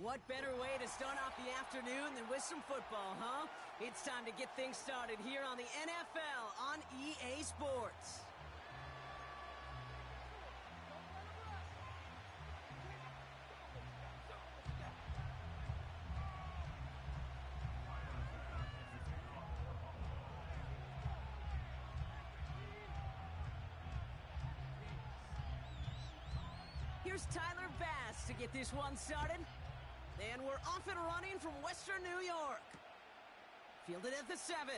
What better way to start off the afternoon than with some football, huh? It's time to get things started here on the NFL on EA Sports. Here's Tyler Bass to get this one started. And we're off and running from Western New York. Fielded at the 7.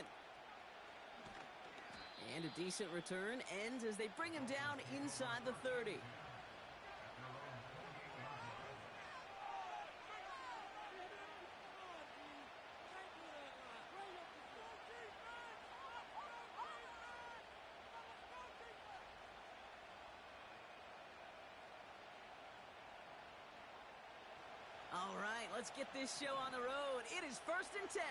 And a decent return ends as they bring him down inside the 30. All right, let's get this show on the road. It is 1st and 10.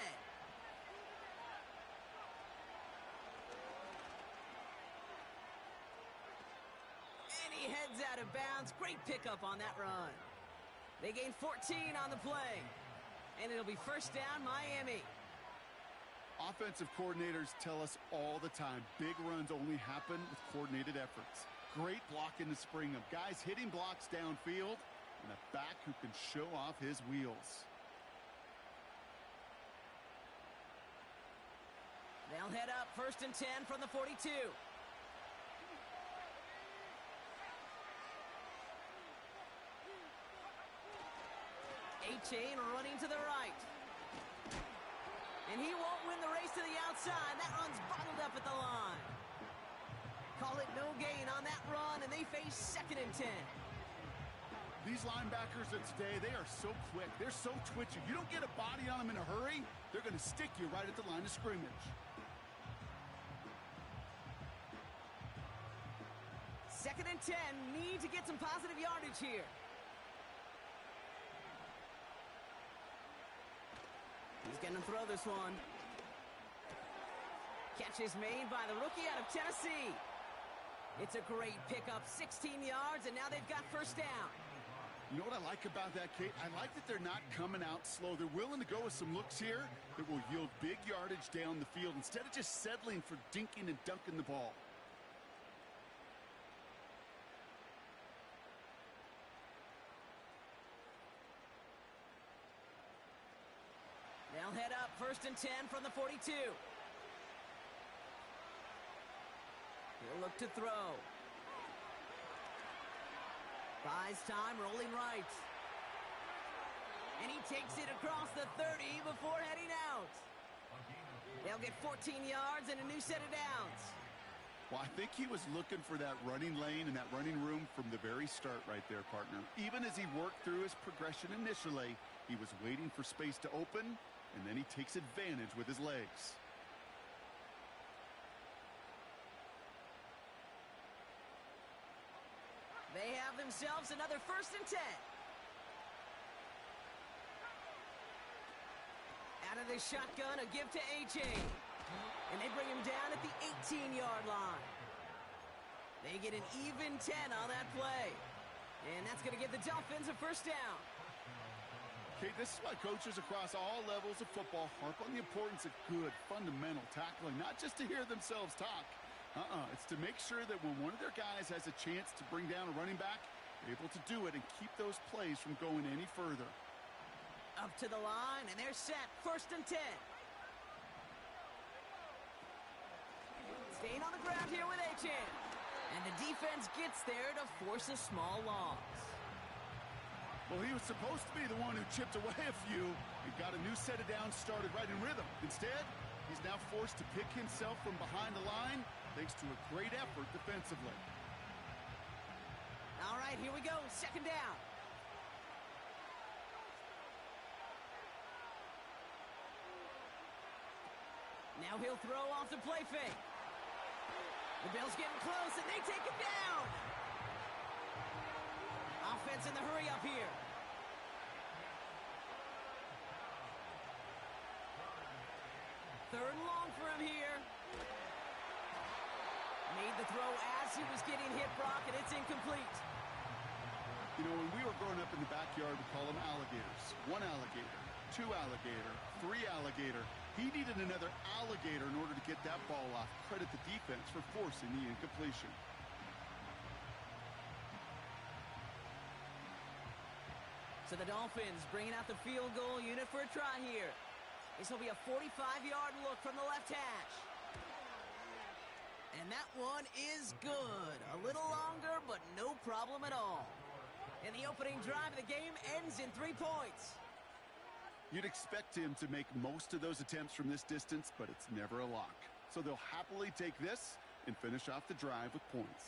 And he heads out of bounds. Great pickup on that run. They gain 14 on the play. And it'll be 1st down, Miami. Offensive coordinators tell us all the time, big runs only happen with coordinated efforts. Great block in the spring of guys hitting blocks downfield, and a back who can show off his wheels. They'll head up 1st and 10 from the 42. A-Chain running to the right. And he won't win the race to the outside. That run's bottled up at the line. Call it no gain on that run, and they face 2nd and 10. These linebackers of today, they are so quick. They're so twitchy. You don't get a body on them in a hurry, they're going to stick you right at the line of scrimmage. 2nd and 10. Need to get some positive yardage here. He's going to throw this one. Catch is made by the rookie out of Tennessee. It's a great pickup, 16 yards, and now they've got 1st down. You know what I like about that, Kate? I like that they're not coming out slow. They're willing to go with some looks here that will yield big yardage down the field instead of just settling for dinking and dunking the ball. They'll head up 1st and 10 from the 42. He'll look to throw. Buys time, rolling right. And he takes it across the 30 before heading out. They'll get 14 yards and a new set of downs. Well, I think he was looking for that running lane and that running room from the very start right there, partner. Even as he worked through his progression initially, he was waiting for space to open, and then he takes advantage with his legs. They have themselves another 1st and 10. Out of the shotgun, a give to A-Chain. And they bring him down at the 18-yard line. They get an even 10 on that play. And that's going to give the Dolphins a 1st down. Okay, this is why coaches across all levels of football harp on the importance of good, fundamental tackling, not just to hear themselves talk. It's to make sure that when one of their guys has a chance to bring down a running back, they're able to do it and keep those plays from going any further. Up to the line, and they're set. 1st and 10. Staying on the ground here with A-Chain. And the defense gets there to force a small loss. Well, he was supposed to be the one who chipped away a few and got a new set of downs started right in rhythm. Instead, he's now forced to pick himself from behind the line thanks to a great effort defensively. All right, here we go. 2nd down. Now he'll throw off the play fake. The Bills getting close, and they take him down. Offense in the hurry up here. Third and long for him here. Made the throw as he was getting hit, Brock, and it's incomplete. You know, when we were growing up in the backyard, we call them alligators. One alligator, two alligator, three alligator. He needed another alligator in order to get that ball off. Credit the defense for forcing the incompletion. So the Dolphins bringing out the field goal unit for a try here. This will be a 45-yard look from the left hash. And that one is good. A little longer, but no problem at all. And the opening drive of the game ends in 3 points. You'd expect him to make most of those attempts from this distance, but it's never a lock. So they'll happily take this and finish off the drive with points.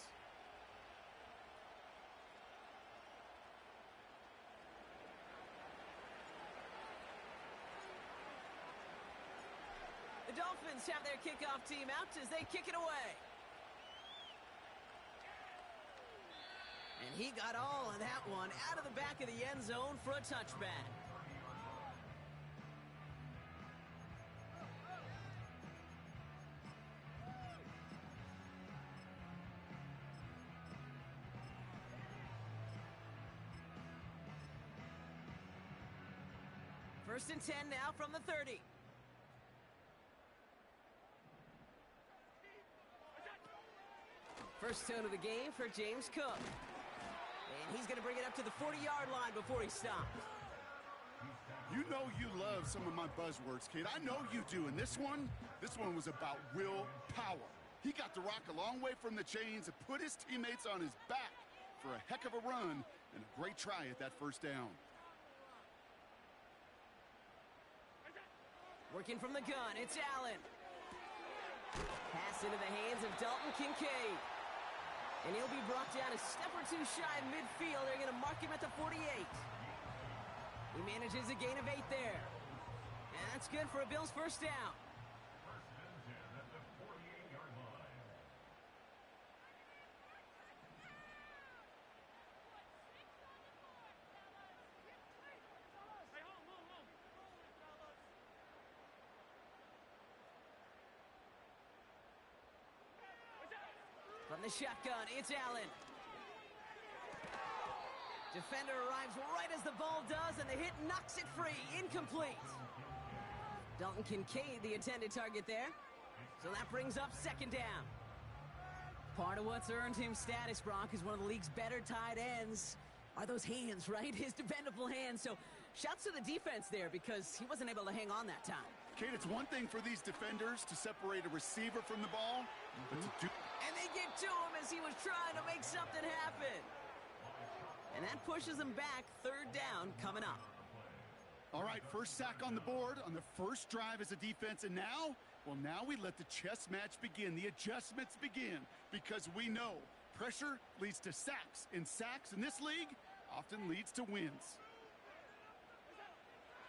The Dolphins have their kickoff team out as they kick it away. And he got all of that one out of the back of the end zone for a touchback. First and 10 now from the 30. First tone of the game for James Cook. And he's going to bring it up to the 40-yard line before he stops. You know you love some of my buzzwords, Kate. I know you do. And this one was about willpower. He got the rock a long way from the chains and put his teammates on his back for a heck of a run and a great try at that first down. Working from the gun, it's Allen. Pass into the hands of Dalton Kincaid. And he'll be brought down a step or two shy of midfield. They're going to mark him at the 48. He manages a gain of 8 there. And that's good for a Bills first down. From the shotgun, it's Allen. Defender arrives right as the ball does, and the hit knocks it free. Incomplete. Dalton Kincaid, the intended target there. So that brings up second down. Part of what's earned him status, Brock, is one of the league's better tight ends. Are those hands, right? His dependable hands. So shouts to the defense there because he wasn't able to hang on that time. Kate, it's one thing for these defenders to separate a receiver from the ball, but to do... And they get to him as he was trying to make something happen. And that pushes him back. Third down coming up. All right, first sack on the board on the first drive as a defense. And now, well, now we let the chess match begin. The adjustments begin because we know pressure leads to sacks. And sacks in this league often leads to wins.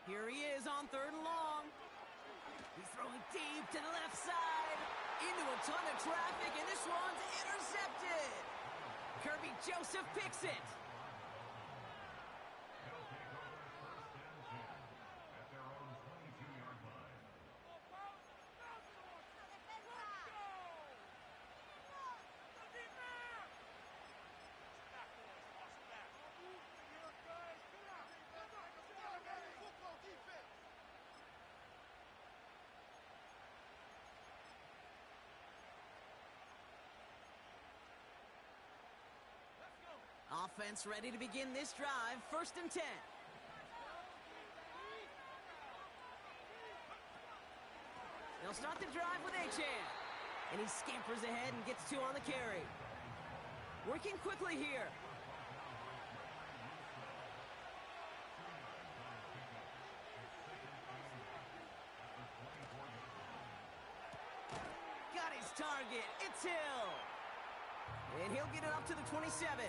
Here he is on third and long. He's throwing deep to the left side. Into a ton of traffic, and this one's intercepted. Kirby Joseph picks it. Offense ready to begin this drive. First and 10. They'll start the drive with Achan. And he scampers ahead and gets 2 on the carry. Working quickly here. Got his target. It's Hill. And he'll get it up to the 27.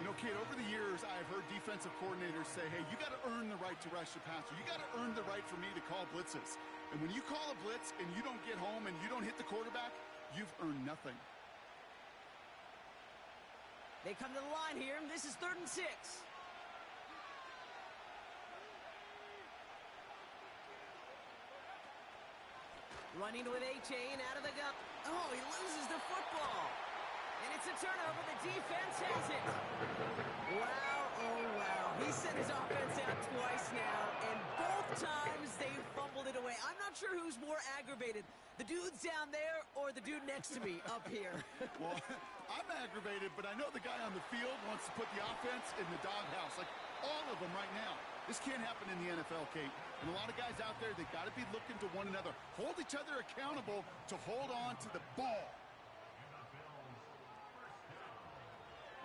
You know, Kate, over the years, I've heard defensive coordinators say, hey, you got to earn the right to rush the passer. You got to earn the right for me to call blitzes. And when you call a blitz and you don't get home and you don't hit the quarterback, you've earned nothing. They come to the line here, and this is 3rd and 6. Running with Achan out of the gun. Oh, he loses the football. And it's a turnover. The defense has it. Wow, oh wow. He sent his offense out twice now, and both times they fumbled it away. I'm not sure who's more aggravated, the dudes down there or the dude next to me up here. Well, I'm aggravated, but I know the guy on the field wants to put the offense in the doghouse, like all of them right now. This can't happen in the NFL, Kate. And a lot of guys out there, they got to be looking to one another. Hold each other accountable to hold on to the ball.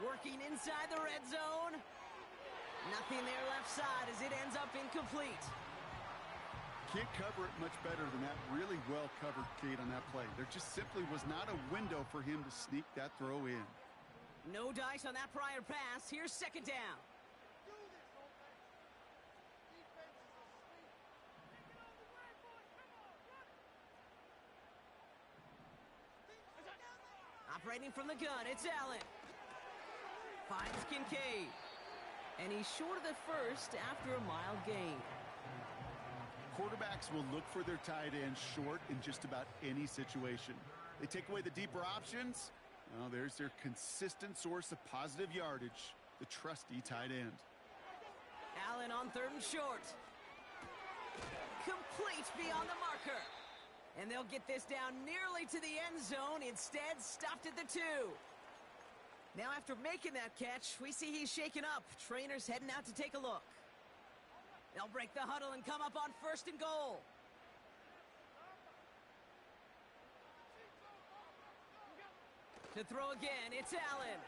Working inside the red zone. Nothing there left side as it ends up incomplete. Can't cover it much better than that. Really well covered, Kate, on that play. There just simply was not a window for him to sneak that throw in. No dice on that prior pass. Here's second down. Operating from the gun, it's Allen. Finds Kincaid. And he's short of the first after a mild gain. Quarterbacks will look for their tight end short in just about any situation. They take away the deeper options. Well, there's their consistent source of positive yardage, the trusty tight end. Allen on third and short. Complete beyond the marker. And they'll get this down nearly to the end zone. Instead, stopped at the 2. Now, after making that catch, we see he's shaken up. Trainers heading out to take a look. They'll break the huddle and come up on first and goal. To throw again, it's Allen.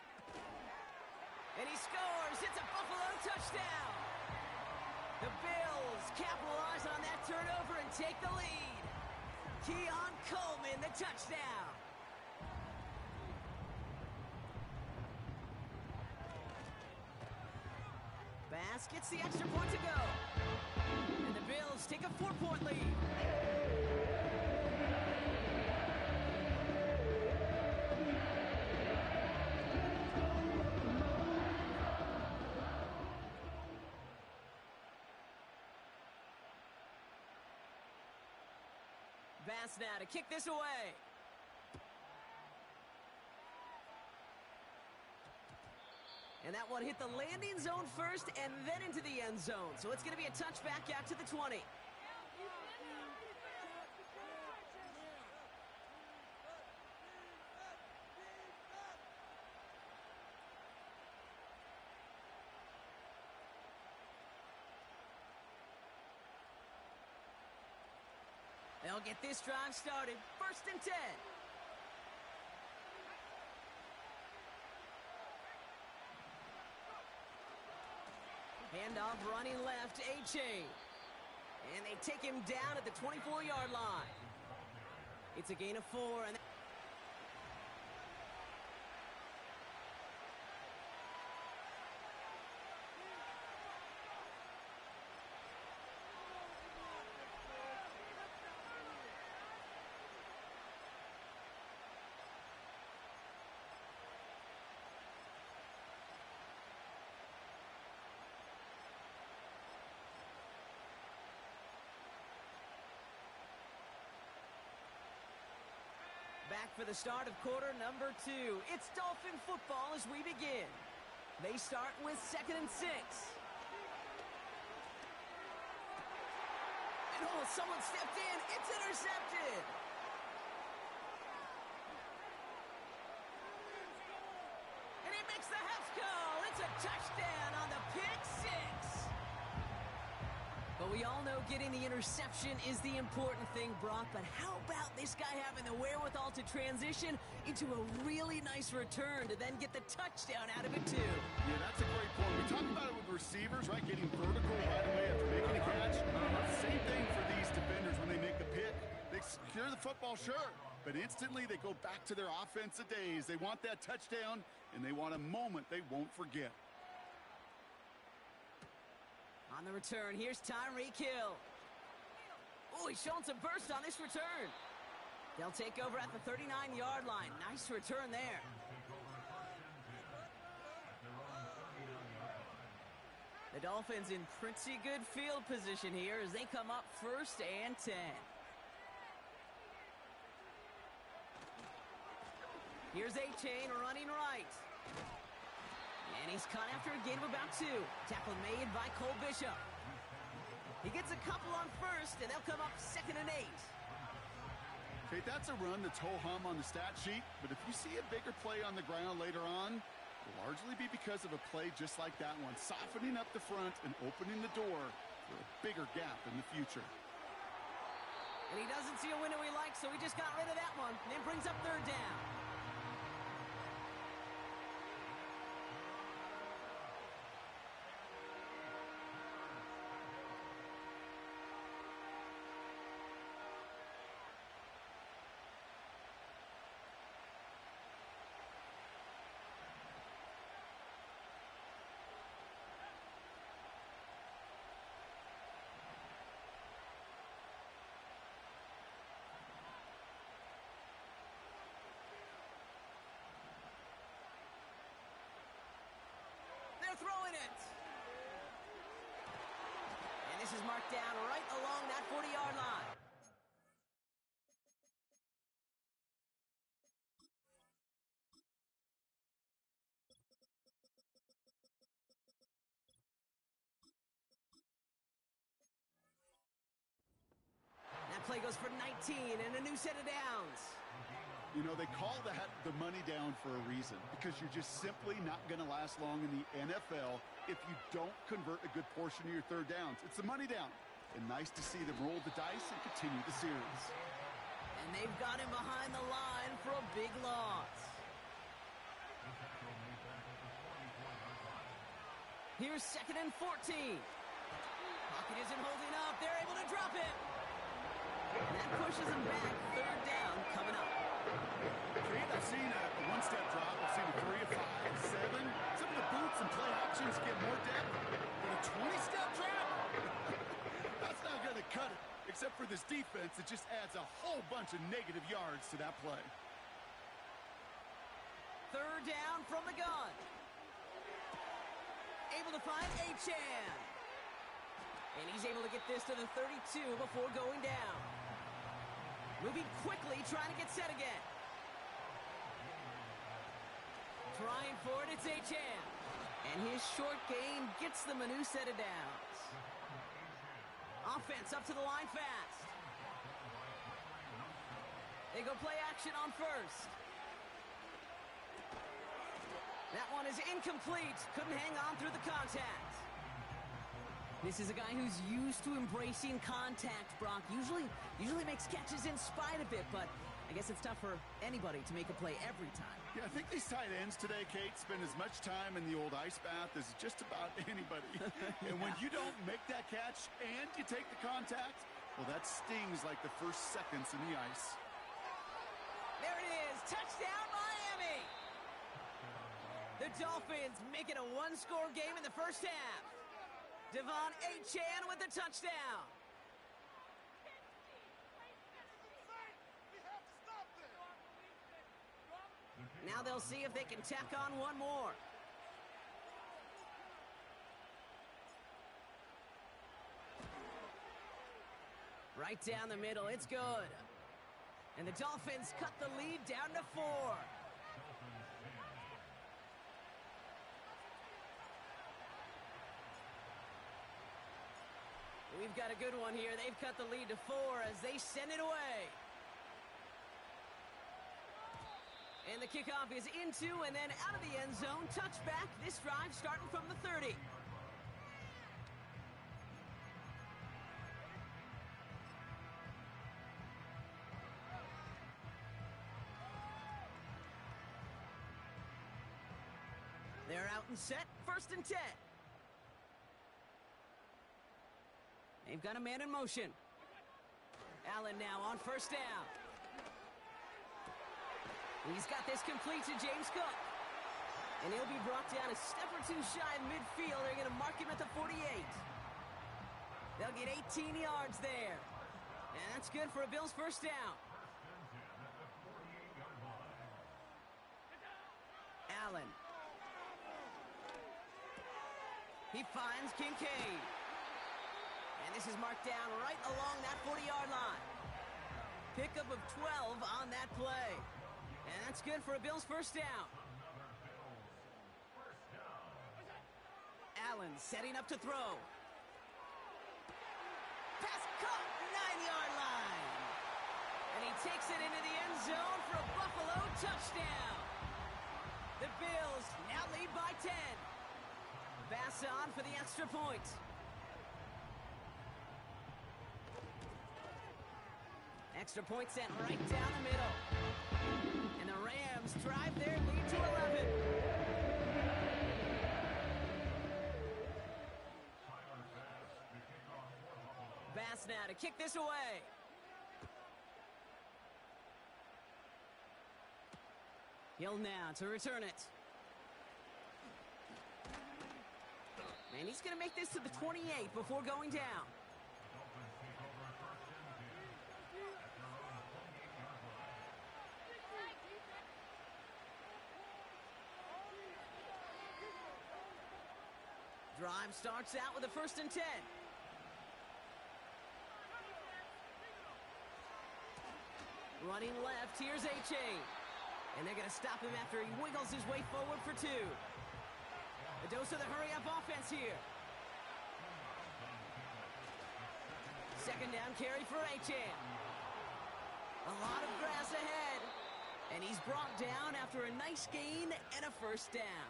And he scores. It's a Buffalo touchdown. The Bills capitalize on that turnover and take the lead. Keon Coleman, the touchdown. Bass gets the extra point to go. And the Bills take a 4-point lead. Bass now to kick this away. And that one hit the landing zone first and then into the end zone. So it's going to be a touchback out to the 20. They'll get this drive started. First and 10. Handoff running left, A-Chain. And they take him down at the 24-yard line. It's a gain of 4. And back for the start of quarter number 2. It's Dolphin football as we begin. They start with 2nd and 6. And oh, someone stepped in. It's intercepted. And he makes the half goal. It's a touchdown on the pick 6. But we all know getting the interception is the important thing, Brock. But how about this guy having the wherewithal to transition into a really nice return to then get the touchdown out of it, too? Yeah, that's a great point. We talk about it with receivers, right? Getting vertical right away after making a catch. Same thing for these defenders when they make a pick. They secure the football, sure. But instantly they go back to their offensive days. They want that touchdown, and they want a moment they won't forget. On the return, here's Tyreek Hill. Oh, he's showing some burst on this return. They'll take over at the 39-yard line. Nice return there. The Dolphins in pretty good field position here as they come up 1st and 10. Here's A-Chain running right. And he's caught after a gain of about 2. Tackle made by Cole Bishop. He gets a couple on first, and they'll come up 2nd and 8. Okay, that's a run that's ho-hum on the stat sheet, but if you see a bigger play on the ground later on, it'll largely be because of a play just like that one, softening up the front and opening the door for a bigger gap in the future. And he doesn't see a window he likes, so he just got rid of that one. And it brings up 3rd down. Throwing it. And this is marked down right along that 40-yard line. That play goes for 19 and a new set of downs. You know, they call that the money down for a reason, because you're just simply not going to last long in the NFL if you don't convert a good portion of your 3rd downs. It's the money down. And nice to see them roll the dice and continue the series. And they've got him behind the line for a big loss. Here's 2nd and 14. Pocket isn't holding up. They're able to drop it. And that pushes him back. 3rd down coming up. I've seen a one-step drop. I've seen a 3, a 5, 7. Some of the boots and play actions get more depth. But a 20-step drop? That's not going to cut it. Except for this defense, it just adds a whole bunch of negative yards to that play. 3rd down from the gun. Able to find A-Chan. And he's able to get this to the 32 before going down. Moving quickly, trying to get set again. Trying for it, it's A-Chan. And his short gain gets them a new set of downs. Offense up to the line fast. They go play action on first. That one is incomplete. Couldn't hang on through the contact. This is a guy who's used to embracing contact, Brock. Usually makes catches in spite of it, but I guess it's tough for anybody to make a play every time. Yeah, I think these tight ends today, Kate, spend as much time in the old ice bath as just about anybody. And when you don't make that catch and you take the contact, well, that stings like the first seconds in the ice. There it is. Touchdown, Miami. The Dolphins make it a 1-score game in the first half. Devon A-Chan with the touchdown. Now they'll see if they can tack on one more. Right down the middle, it's good. And the Dolphins cut the lead down to 4. We've got a good one here. They've cut the lead to 4 as they send it away. And the kickoff is into and then out of the end zone. Touchback. This drive starting from the 30. They're out and set. 1st and 10. They've got a man in motion. Allen now on 1st down. He's got this complete to James Cook. And he'll be brought down a step or 2 shy of midfield. They're going to mark him at the 48. They'll get 18 yards there. And that's good for a Bills 1st down. Allen. He finds Kincaid. And this is marked down right along that 40-yard line. Pickup of 12 on that play. And that's good for a Bills first down. Allen setting up to throw. Pass caught, 9-yard line. And he takes it into the end zone for a Buffalo touchdown. The Bills now lead by 10. Bass on for the extra point. Extra point sent right down the middle. And the Rams drive their lead to 11. Bass now to kick this away. Hill now to return it. And he's going to make this to the 28 before going down. Drive starts out with a 1st and 10. Running left, here's A-Chain. And they're going to stop him after he wiggles his way forward for 2. A dose of the hurry-up offense here. 2nd down carry for A-Chain. A lot of grass ahead. And he's brought down after a nice gain and a 1st down.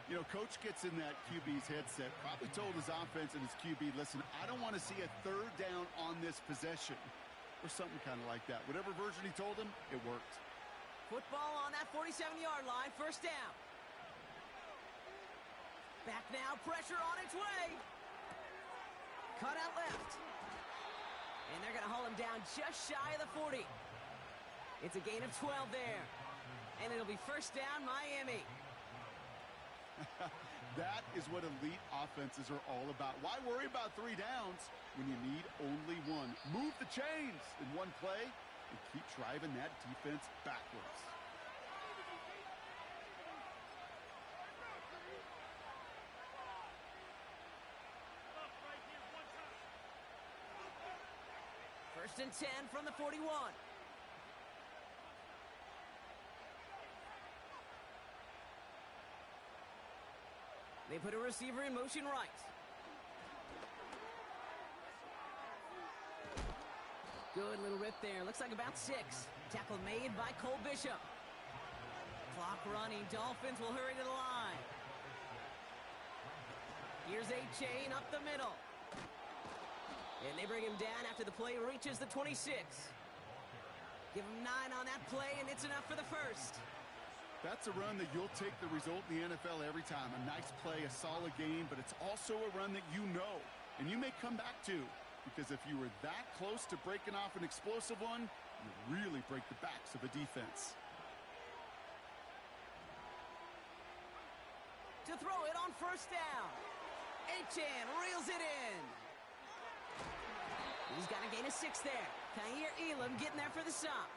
You know, coach gets in that QB's headset, probably told his offense and his QB, listen, I don't want to see a 3rd down on this possession. Or something kind of like that. Whatever version he told him, it worked. Football on that 47-yard line, 1st down. Back now, pressure on its way. Cut out left. And they're going to haul him down just shy of the 40. It's a gain of 12 there. And it'll be 1st down, Miami. That is what elite offenses are all about. Why worry about 3 downs when you need only 1? Move the chains in one play and keep driving that defense backwards. First and 10 from the 41. They put a receiver in motion right. Good little rip there. Looks like about 6. Tackle made by Cole Bishop. Clock running. Dolphins will hurry to the line. Here's A-Chain up the middle. And they bring him down after the play reaches the 26. Give him 9 on that play, and it's enough for the 1st. That's a run that you'll take the result in the NFL every time. A nice play, a solid game, but it's also a run that you know, and you may come back to, because if you were that close to breaking off an explosive one, you really break the backs of a defense. To throw it on 1st down. A-Chan reels it in. He's got a gain of 6 there. Kaiir Elam getting there for the stop.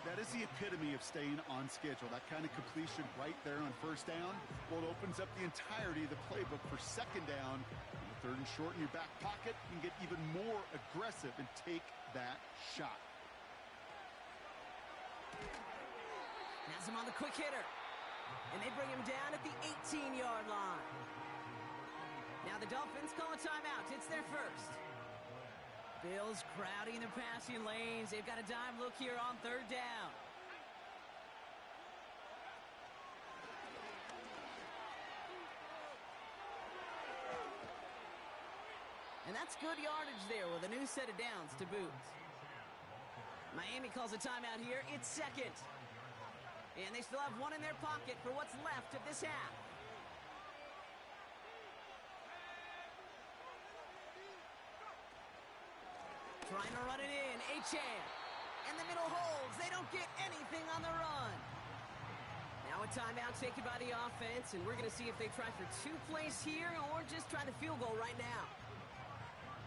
That is the epitome of staying on schedule. That kind of completion right there on 1st down. Well, it opens up the entirety of the playbook for 2nd down. And the 3rd and short in your back pocket, you can get even more aggressive and take that shot. Has him on the quick hitter. And they bring him down at the 18-yard line. Now the Dolphins call a timeout. It's their 1st. Bills crowding their passing lanes. They've got a dime look here on 3rd down. And that's good yardage there with a new set of downs to boot. Miami calls a timeout here. It's 2nd. And they still have 1 in their pocket for what's left of this half. Trying to run it in. A-Chan. And the middle holds. They don't get anything on the run. Now a timeout taken by the offense, and we're going to see if they try for 2 plays here or just try the field goal right now.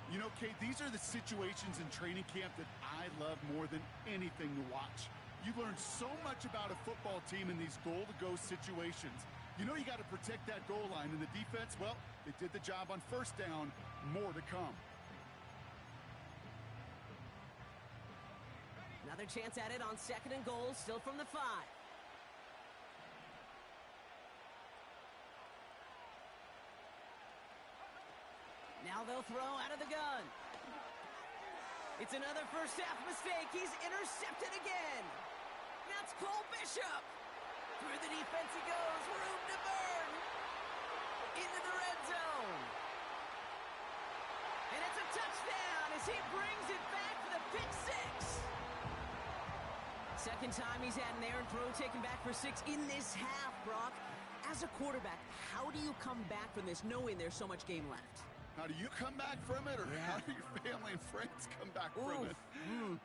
You know, Kate, these are the situations in training camp that I love more than anything to watch. You learn so much about a football team in these goal-to-go situations. You know you got to protect that goal line, and the defense, well, they did the job on 1st down. More to come. Now Another chance at it on 2nd and goal, still from the 5. Now they'll throw out of the gun. It's another first half mistake. He's intercepted again. That's Cole Bishop. Through the defense he goes. Room to burn. Into the red zone. And it's a touchdown as he brings it back for the pick 6. Second time he's had an errant throw taken back for 6 in this half, Brock. As a quarterback, how do you come back from this knowing there's so much game left? How do you come back from it, or how do your family and friends come back from it?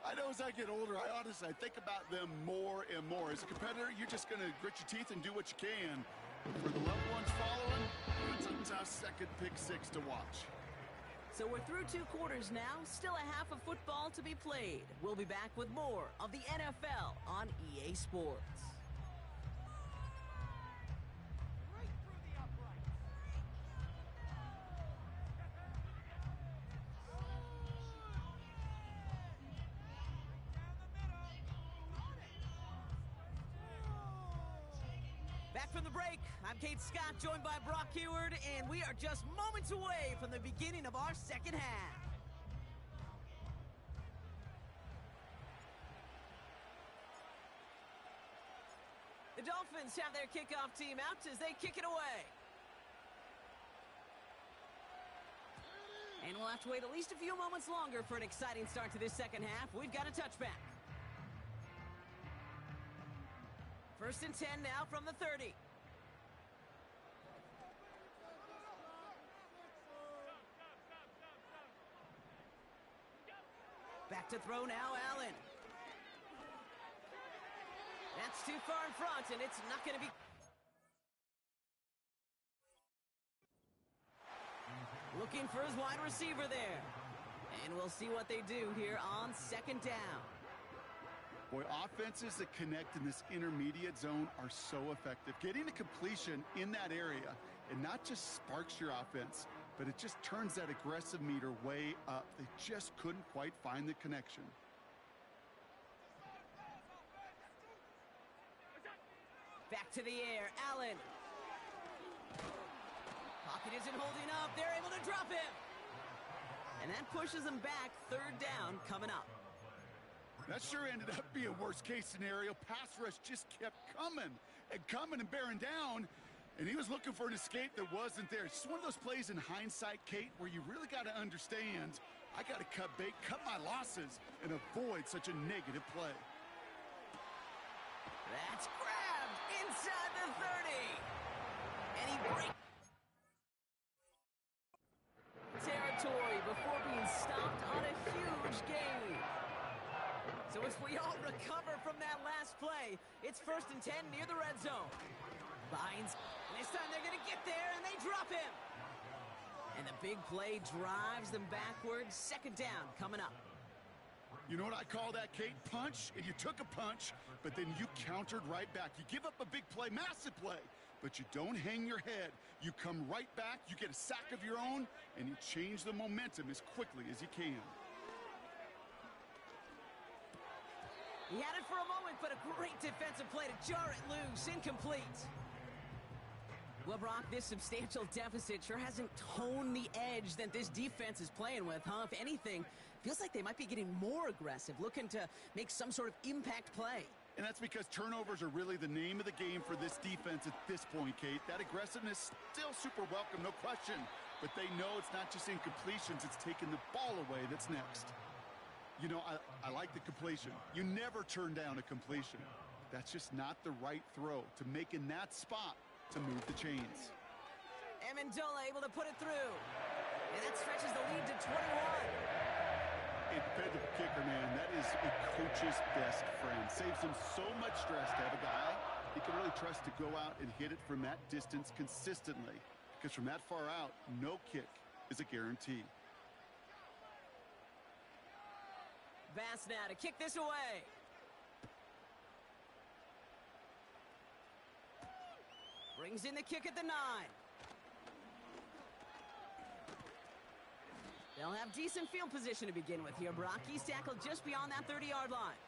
I know as I get older, I think about them more and more. As a competitor, you're just going to grit your teeth and do what you can. But for the loved ones following, it's a tough second pick 6 to watch. So we're through 2 quarters now, still a half of football to be played. We'll be back with more of the NFL on EA Sports. Back from the break, I'm Kate Scott, joined by Brock Heward, and we are just moments away from the beginning of our second half. The Dolphins have their kickoff team out as they kick it away. And we'll have to wait at least a few moments longer for an exciting start to this second half. We've got a touchback. 1st and 10 now from the 30. Back to throw now, Allen. That's too far in front, and it's not going to be... Looking for his wide receiver there. And we'll see what they do here on 2nd down. Boy, offenses that connect in this intermediate zone are so effective. Getting a completion in that area, it not just sparks your offense, but it just turns that aggressive meter way up. They just couldn't quite find the connection. Back to the air, Allen. Pocket isn't holding up. They're able to drop him. And that pushes them back. 3rd down coming up. That sure ended up being worst-case scenario. Pass rush just kept coming and bearing down, and he was looking for an escape that wasn't there. It's just one of those plays in hindsight, Kate, where you really got to understand, I got to cut bait, cut my losses, and avoid such a negative play. That's grabbed inside the 30. And he breaks territory before being stopped on a huge gain. So if we all recover from that last play, it's 1st and 10 near the red zone. Bynes, and this time they're going to get there, and they drop him. And the big play drives them backwards. 2nd down coming up. You know what I call that, Kate? Punch, and you took a punch, but then you countered right back. You give up a big play, massive play, but you don't hang your head. You come right back, you get a sack of your own, and you change the momentum as quickly as you can. He had it for a moment, but a great defensive play to jar it loose. Incomplete. Well, Brock, this substantial deficit sure hasn't toned the edge that this defense is playing with, huh? If anything, feels like they might be getting more aggressive, looking to make some sort of impact play. And that's because turnovers are really the name of the game for this defense at this point, Kate. That aggressiveness still super welcome, no question. But they know it's not just incompletions, it's taking the ball away that's next. You know, I like the completion. You never turn down a completion. That's just not the right throw to make in that spot to move the chains. Amendola able to put it through. And that stretches the lead to 21. A dependable kicker, man. That is a coach's best friend. Saves him so much stress to have a guy he can really trust to go out and hit it from that distance consistently. Because from that far out, no kick is a guarantee. Bass now to kick this away. Brings in the kick at the 9. They'll have decent field position to begin with here, Brock. He's tackled just beyond that 30-yard line.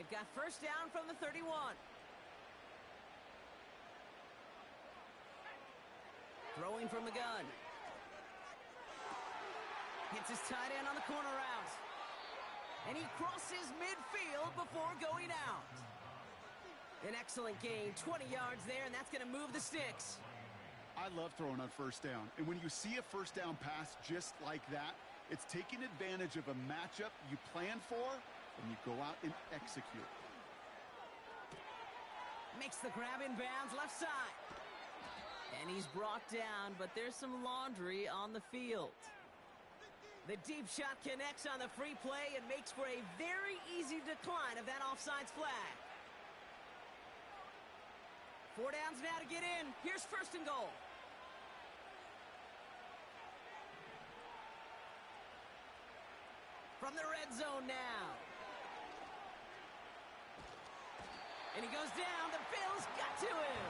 They've got first down from the 31. Throwing from the gun. Hits his tight end on the corner route. And he crosses midfield before going out. An excellent gain, 20 yards there, and that's going to move the sticks. I love throwing on first down. And when you see a first down pass just like that, it's taking advantage of a matchup you plan for, and you go out and execute. Makes the grab in bounds left side. And he's brought down, but there's some laundry on the field. The deep shot connects on the free play and makes for a very easy decline of that offsides flag. 4 downs now to get in. Here's first and goal. From the red zone now. And he goes down. The Bills got to him.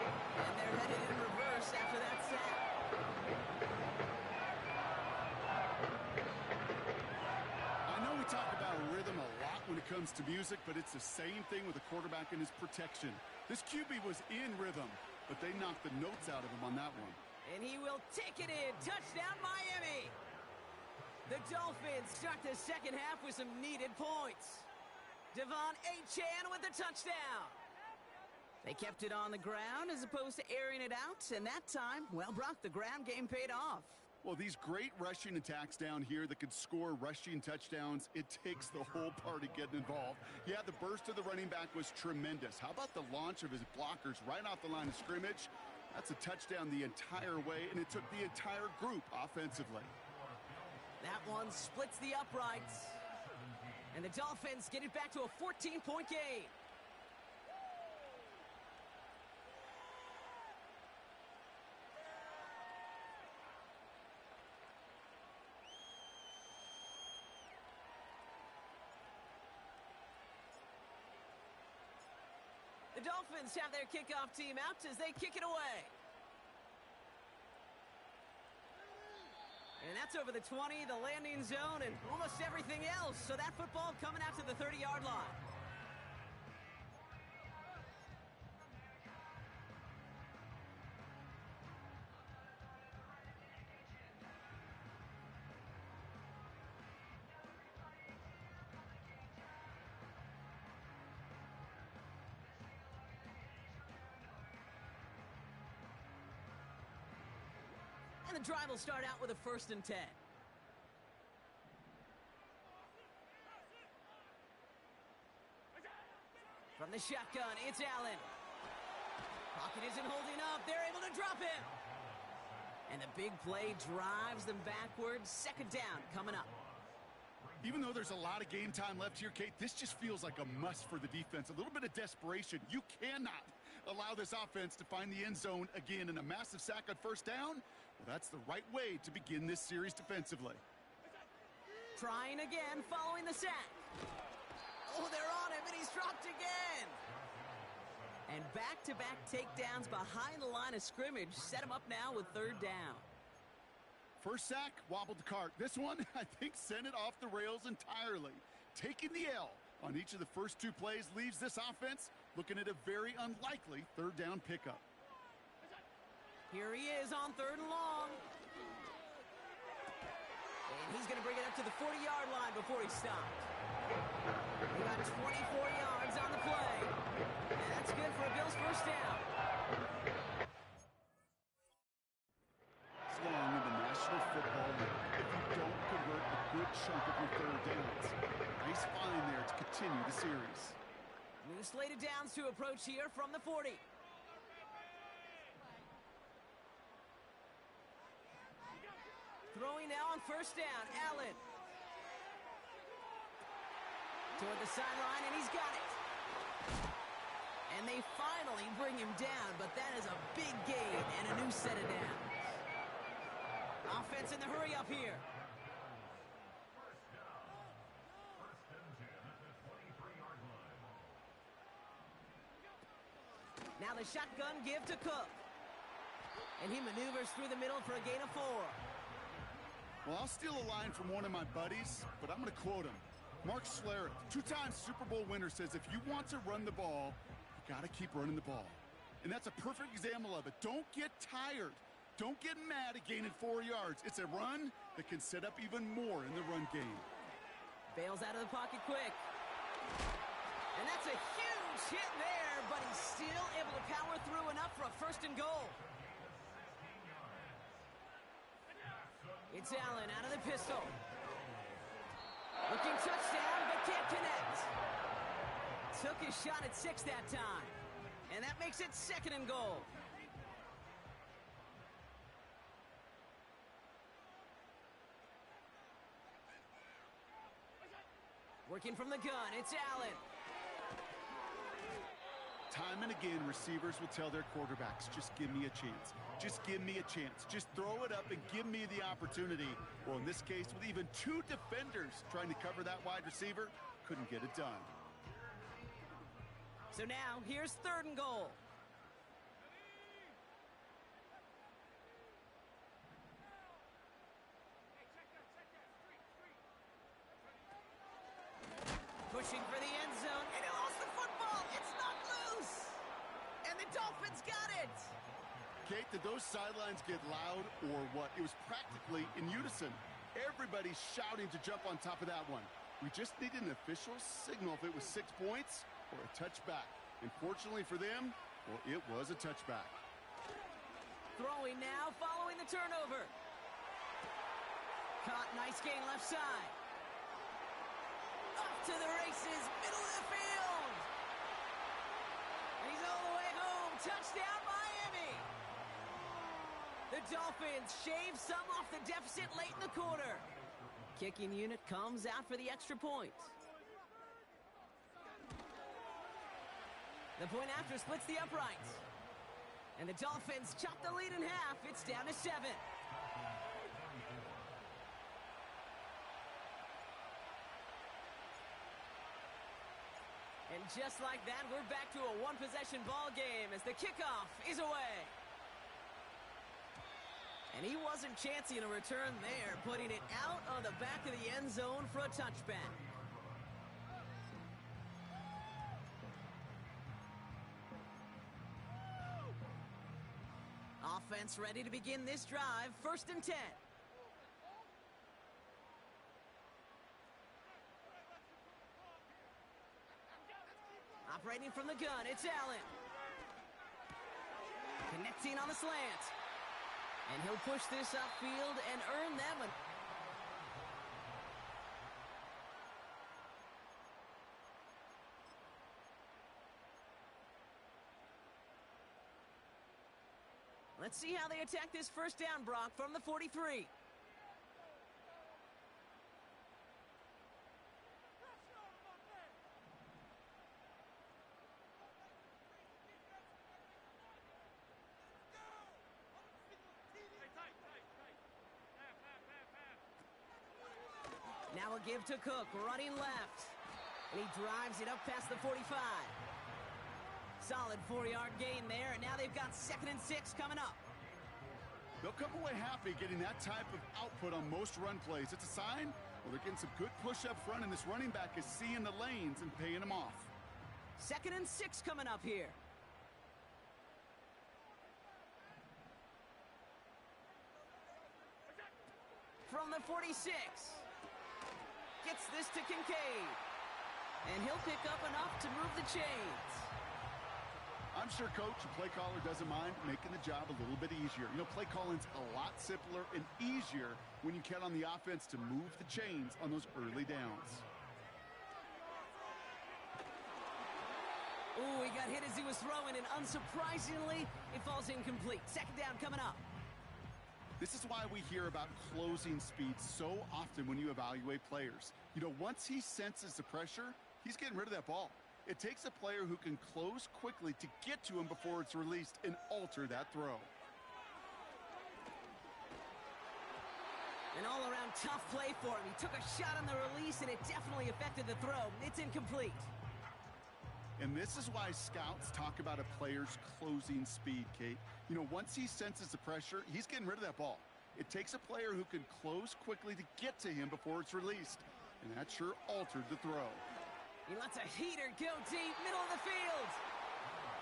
And they're headed in reverse after that sack. I know we talk about rhythm a lot when it comes to music, but it's the same thing with a quarterback and his protection. This QB was in rhythm, but they knocked the notes out of him on that one. And he will take it in. Touchdown, Miami. The Dolphins start the second half with some needed points. Devon Achane with the touchdown. They kept it on the ground as opposed to airing it out, and that time, well, Brock, the ground game paid off. Well, these great rushing attacks down here that could score rushing touchdowns, it takes the whole party getting involved. Yeah, the burst of the running back was tremendous. How about the launch of his blockers right off the line of scrimmage? That's a touchdown the entire way, and it took the entire group offensively. That one splits the uprights. And the Dolphins get it back to a 14-point game. The Dolphins have their kickoff team out as they kick it away. And that's over the 20, the landing zone, and almost everything else. So that football coming out to the 30-yard line. And the drive will start out with a 1st and 10. From the shotgun, it's Allen. Pocket isn't holding up. They're able to drop him. And the big play drives them backwards. 2nd down coming up. Even though there's a lot of game time left here, Kate, this just feels like a must for the defense. A little bit of desperation. You cannot allow this offense to find the end zone again, in a massive sack on 1st down. Well, that's the right way to begin this series defensively. Trying again following the sack. Oh, they're on him, and he's dropped again. And back-to-back takedowns behind the line of scrimmage set him up now with 3rd down. First sack, wobbled the cart. This one, I think, sent it off the rails entirely. Taking the L on each of the first 2 plays leaves this offense looking at a very unlikely 3rd down pickup. Here he is on 3rd and long. And he's going to bring it up to the 40-yard line before he stopped. He got 24 yards on the play. And that's good for a Bills 1st down. Long in the National Football League, if you don't convert a good chunk of your 3rd downs. Nice find there to continue the series. New slated downs to approach here from the 40. Throwing now on 1st down, Allen. Toward the sideline, and he's got it. And they finally bring him down, but that is a big gain and a new set of downs. Offense in the hurry up here. Now the shotgun give to Cook. And he maneuvers through the middle for a gain of 4. Well, I'll steal a line from one of my buddies, but I'm going to quote him. Mark Schlereth, two-time Super Bowl winner, says if you want to run the ball, you got to keep running the ball. And that's a perfect example of it. Don't get tired. Don't get mad at gaining 4 yards. It's a run that can set up even more in the run game. Bails out of the pocket quick. And that's a huge hit there, but he's still able to power through enough for a 1st and goal. It's Allen out of the pistol. Looking touchdown, but can't connect. Took his shot at 6 that time. And that makes it 2nd and goal. Working from the gun, it's Allen. Time and again, receivers will tell their quarterbacks, just give me a chance. Just give me a chance. Just throw it up and give me the opportunity. Well, in this case, with even 2 defenders trying to cover that wide receiver, couldn't get it done. So now, here's 3rd and goal. Pushing for the end zone, and he lost the football. It's not loose. And the Dolphins got it. Kate, did those sidelines get loud or what? It was practically in unison. Everybody's shouting to jump on top of that one. We just needed an official signal if it was 6 points or a touchback. And fortunately for them, well, it was a touchback. Throwing now, following the turnover. Caught, nice gain left side. Up to the races, middle of the field. And he's all the way home. Touchdown, Miami. The Dolphins shave some off the deficit late in the quarter. Kicking unit comes out for the extra point. The point after splits the uprights. And the Dolphins chop the lead in half. It's down to 7. And just like that, we're back to a 1-possession ball game as the kickoff is away. And he wasn't chancing a return there, putting it out on the back of the end zone for a touchback. Offense ready to begin this drive, 1st and 10. Operating from the gun, it's Allen. Connecting on the slant. And he'll push this upfield and earn them Let's see how they attack this 1st down, Brock, from the 43. Now a give to Cook, running left. And he drives it up past the 45. Solid 4-yard gain there, and now they've got 2nd and 6 coming up. They'll come away happy getting that type of output on most run plays. It's a sign, well, they're getting some good push up front, and this running back is seeing the lanes and paying them off. 2nd and 6 coming up here. From the 46. Gets this to Kincaid. And he'll pick up enough to move the chains. I'm sure coach and play caller doesn't mind making the job a little bit easier. You know, play calling's a lot simpler and easier when you count on the offense to move the chains on those early downs. Ooh, he got hit as he was throwing, and unsurprisingly, it falls incomplete. 2nd down coming up. This is why we hear about closing speed so often when you evaluate players. You know, once he senses the pressure, he's getting rid of that ball. It takes a player who can close quickly to get to him before it's released and alter that throw. An all-around tough play for him. He took a shot on the release, and it definitely affected the throw. It's incomplete. And this is why scouts talk about a player's closing speed, Kate. You know, once he senses the pressure, he's getting rid of that ball. It takes a player who can close quickly to get to him before it's released. and that sure altered the throw. He lets a heater go deep, middle of the field.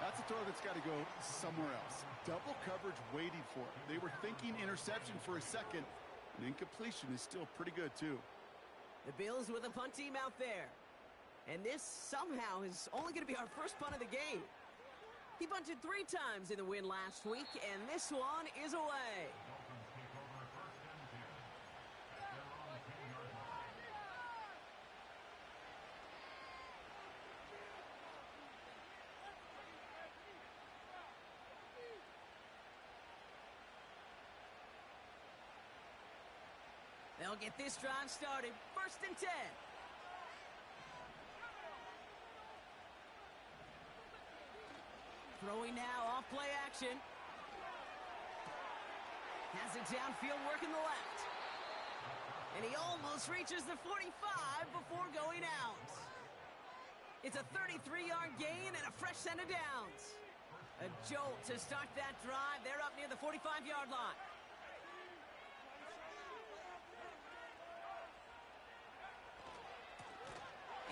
That's a throw that's got to go somewhere else. Double coverage waiting for it. They were thinking interception for a second, and incompletion is still pretty good, too. The Bills with a punt team out there. And this somehow is only going to be our first punt of the game. He punted 3 times in the win last week, and this one is away. They'll get this drive started. 1st and 10. Throwing now, off play action. Has it downfield, working the left. And he almost reaches the 45 before going out. It's a 33-yard gain and a fresh set of downs. A jolt to start that drive. They're up near the 45-yard line.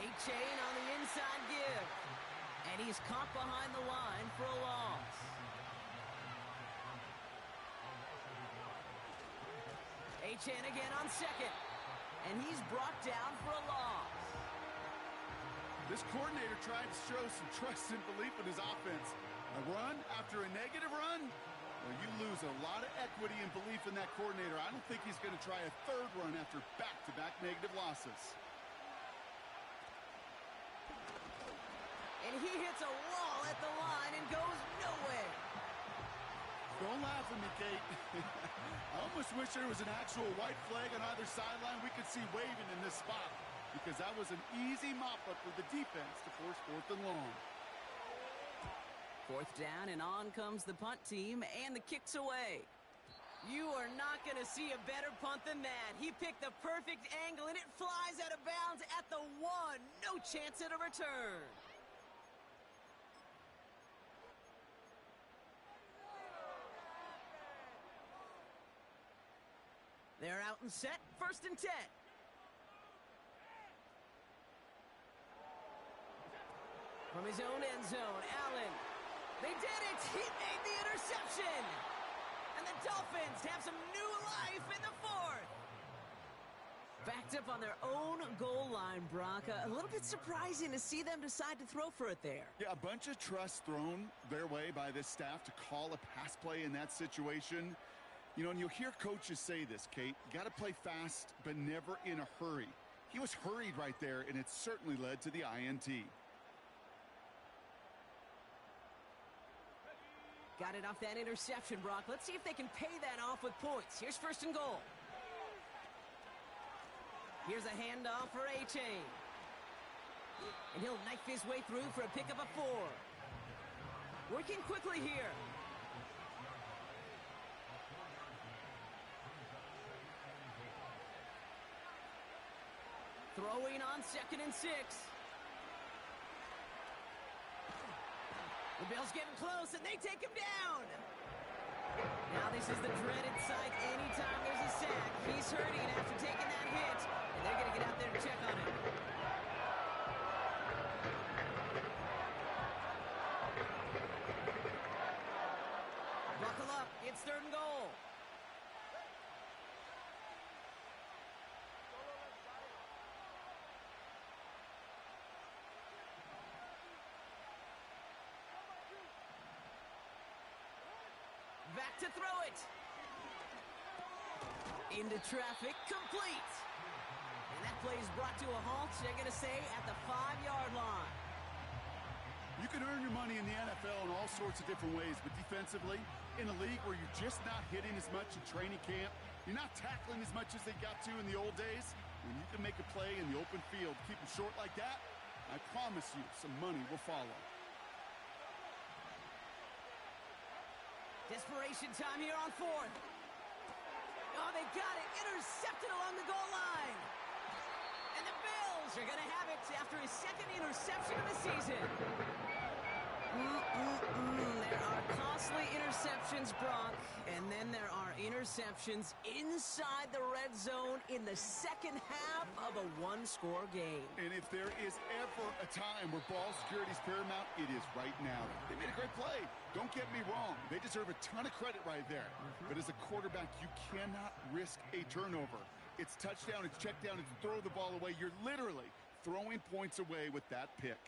A-chain on the inside give. And he's caught behind the line for a loss. A-chain again on second. And he's brought down for a loss. This coordinator tried to show some trust and belief in his offense. A run after a negative run? Well, you lose a lot of equity and belief in that coordinator. I don't think he's going to try a 3rd run after back-to-back negative losses. And he hits a wall at the line and goes nowhere. Don't laugh at me, Kate. I almost wish there was an actual white flag on either sideline we could see waving in this spot, because that was an easy mop-up for the defense to force 4th and long. 4th down, and on comes the punt team, and the kick's away. You are not going to see a better punt than that. He picked the perfect angle, and it flies out of bounds at the 1. No chance at a return. They're out and set. 1st and 10. From his own end zone, Allen. They did it! He made the interception! And the Dolphins have some new life in the 4th. Backed up on their own goal line, Brock. A little bit surprising to see them decide to throw for it there. Yeah, a bunch of trust thrown their way by this staff to call a pass play in that situation. You know, and you'll hear coaches say this, Kate. You got to play fast, but never in a hurry. He was hurried right there, and it certainly led to the INT. Got it off that interception, Brock. Let's see if they can pay that off with points. Here's 1st and goal. Here's a handoff for A-chain. And he'll knife his way through for a pickup of 4. Working quickly here. Throwing on 2nd and 6. The Bills getting close, and they take him down. Now this is the dreaded sight anytime there's a sack. He's hurting after taking that hit, and they're going to get out there to check on him. Buckle up. It's 3rd and goal. Back to throw it. Into traffic, complete. And that play is brought to a halt, they're going to say, at the 5-yard line. You can earn your money in the NFL in all sorts of different ways, but defensively, in a league where you're just not hitting as much in training camp, you're not tackling as much as they got to in the old days, when you can make a play in the open field, keep them short like that, I promise you some money will follow. Desperation time here on 4th. Oh, they got it. Intercepted along the goal line. And the Bills are going to have it after his 2nd interception of the season. There are Mostly interceptions, Brock, and then there are interceptions inside the red zone in the second half of a one-score game. And if there is ever a time where ball security is paramount, it is right now. They made a great play. Don't get me wrong. They deserve a ton of credit right there. But as a quarterback, you cannot risk a turnover. It's touchdown, it's check down, it's throw the ball away. You're literally throwing points away with that pick.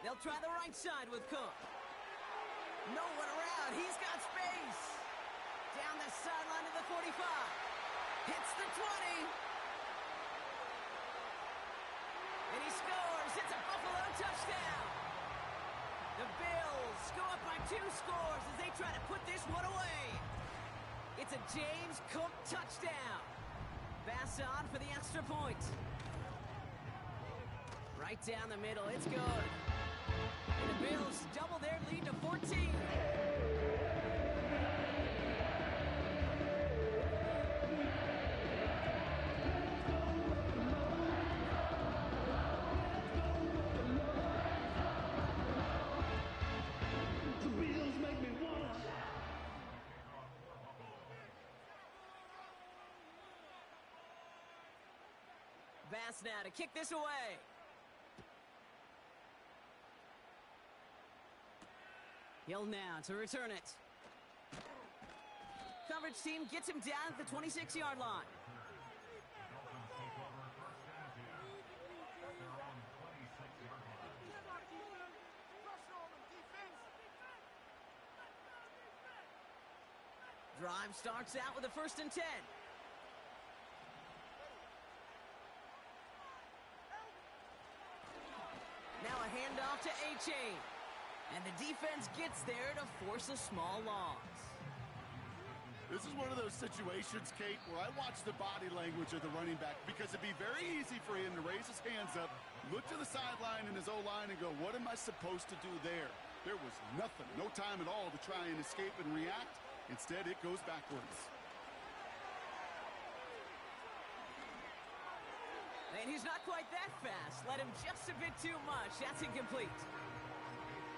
They'll try the right side with Cook. No one around. He's got space. Down the sideline to the 45. Hits the 20. And he scores. It's a Buffalo touchdown. The Bills go up by 2 scores as they try to put this one away. It's a James Cook touchdown. Bass on for the extra point. Right down the middle. It's good. And the Bills double their lead to 14. Bass now to kick this away. Hill now to return it. Coverage team gets him down at the 26-yard line. Drive starts out with a 1st and 10. Now a handoff to A-Chain. And the defense gets there to force a small loss. This is one of those situations, Kate, where I watch the body language of the running back because it'd be very easy for him to raise his hands up, look to the sideline in his O-line and go, what am I supposed to do there? There was nothing, no time at all to try and escape and react. Instead, it goes backwards. And he's not quite that fast. Let him just a bit too much. That's incomplete.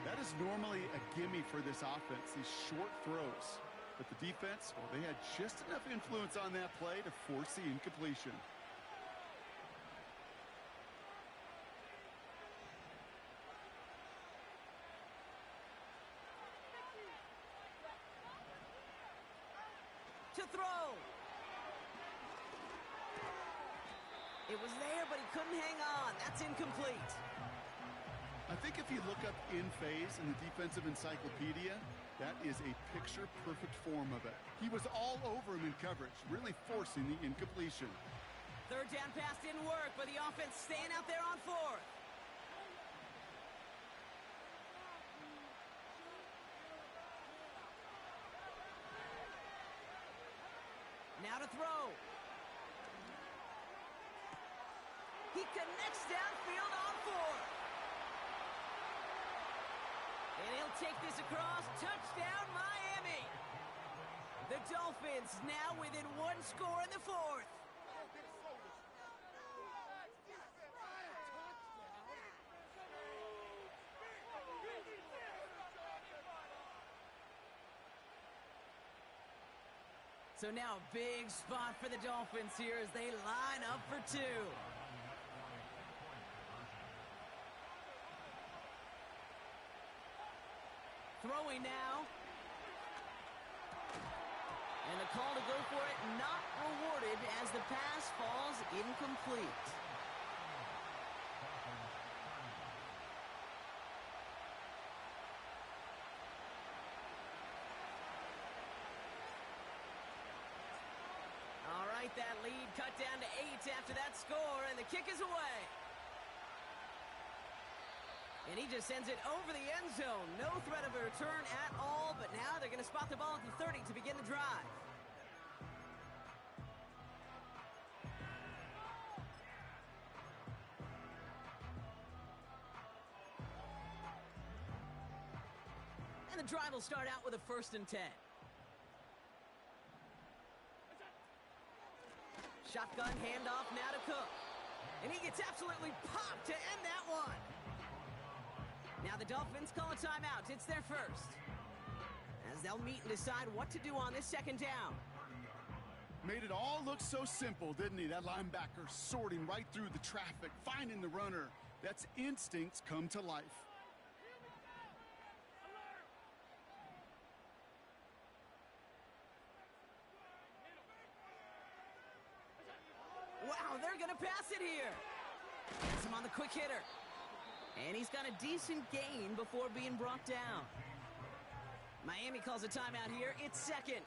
That is normally a gimme for this offense, these short throws. But the defense, well, they had just enough influence on that play to force the incompletion. To throw. It was there, but he couldn't hang on. That's incomplete. I think if you look up in phase in the defensive encyclopedia, that is a picture-perfect form of it. He was all over him in coverage, really forcing the incompletion. 3rd down pass didn't work, but the offense staying out there on 4th. Now to throw. He connects downfield on 4th. And he'll take this across. Touchdown, Miami. The Dolphins now within 1 score in the 4th. So now a big spot for the Dolphins here as they line up for 2. Throwing now. And the call to go for it not rewarded as the pass falls incomplete. All right, that lead cut down to 8 after that score, and the kick is away. And he just sends it over the end zone. No threat of a return at all, but now they're going to spot the ball at the 30 to begin the drive. And the drive will start out with a 1st and 10. Shotgun handoff now to Cook. And he gets absolutely popped to end that one. Now the Dolphins call a timeout. It's their first. As they'll meet and decide what to do on this second down. Made it all look so simple, didn't he? That linebacker sorting right through the traffic, finding the runner. That's instincts come to life. Wow, they're going to pass it here. Gets him on the quick hitter. And he's got a decent gain before being brought down. Miami calls a timeout here. It's second.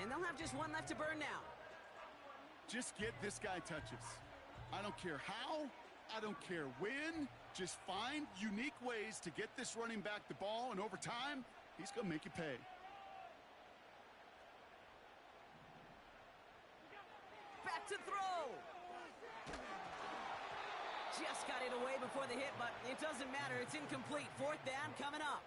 And they'll have just one left to burn now. Just get this guy touches. I don't care how. I don't care when. Just find unique ways to get this running back the ball. And over time, he's going to make you pay. Back to throw. Just got it away before the hit, but it doesn't matter. It's incomplete. Fourth down coming up.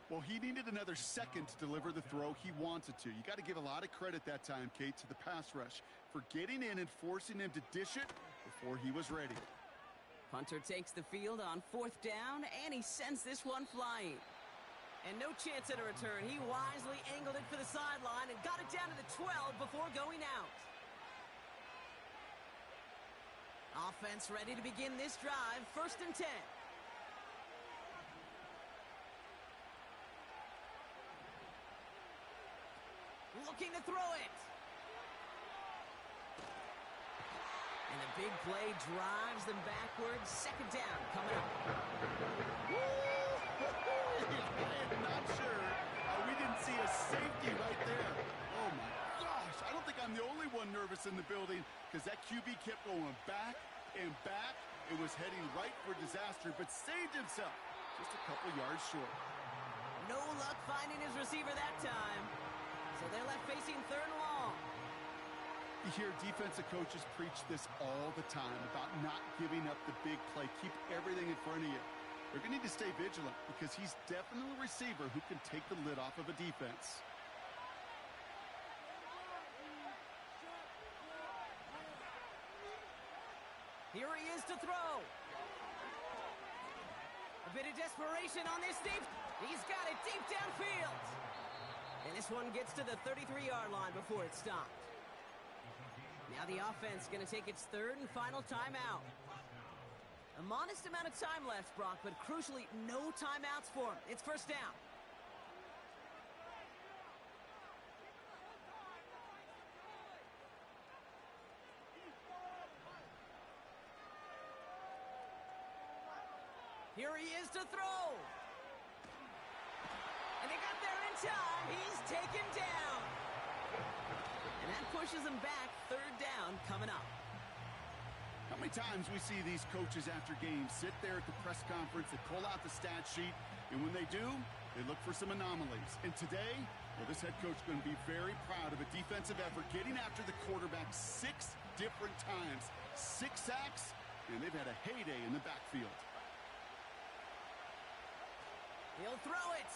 Well, he needed another second to deliver the throw he wanted to. You got to give a lot of credit that time, Kate, to the pass rush for getting in and forcing him to dish it before he was ready. Punter takes the field on fourth down, and he sends this one flying. And no chance at a return. He wisely angled it for the sideline and got it down to the 12 before going out. Offense ready to begin this drive. First and 10. Looking to throw it. And a big play drives them backwards. Second down coming up. I am not sure we didn't see a safety right there. Oh, my gosh. I don't think I'm the only one nervous in the building because that QB kept going back and back. It was heading right for disaster, but saved himself just a couple yards short. No luck finding his receiver that time. So they're left facing third and long. You hear defensive coaches preach this all the time about not giving up the big play. Keep everything in front of you. They're going to need to stay vigilant because he's definitely a receiver who can take the lid off of a defense. Here he is to throw. A bit of desperation on this deep. He's got it deep downfield. And this one gets to the 33-yard line before it stopped. Now the offense going to take its third and final timeout. A modest amount of time left, Brock, but crucially, no timeouts for him. It's first down. Here he is to throw. And they got there in time. He's taken down. And that pushes him back. Third down coming up. How many times we see these coaches after games sit there at the press conference, they pull out the stat sheet, and when they do, they look for some anomalies. And today, well, this head coach is going to be very proud of a defensive effort, getting after the quarterback 6 different times. 6 sacks, and they've had a heyday in the backfield. He'll throw it.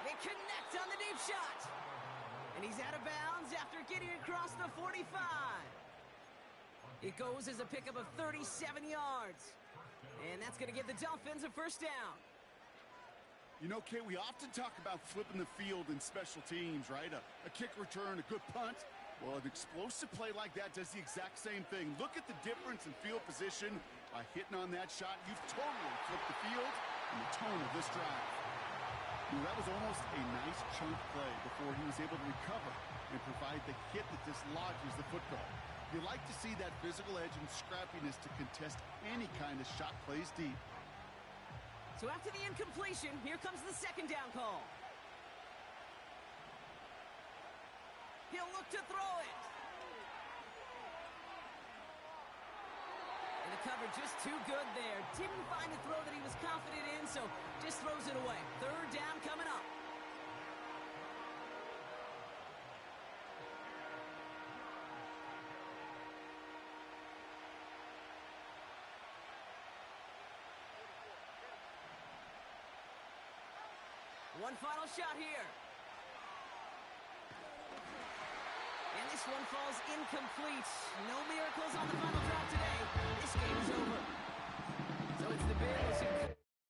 They connect on the deep shot. And he's out of bounds after getting across the 45. It goes as a pickup of 37 yards. And that's going to give the Dolphins a first down. You know, Kate, we often talk about flipping the field in special teams, right? A kick return, a good punt. Well, an explosive play like that does the exact same thing. Look at the difference in field position. By hitting on that shot, you've totally flipped the field and the tone of this drive. Well, that was almost a nice chunk play before he was able to recover and provide the hit that dislodges the football. You like to see that physical edge and scrappiness to contest any kind of shot plays deep. So after the incompletion, here comes the second down call. He'll look to throw it. And the cover just too good there. Didn't find a throw that he was confident in, so just throws it away. Third down coming up. One final shot here. And this one falls incomplete. No miracles on the final drop today. This game is over. So it's the Bills who...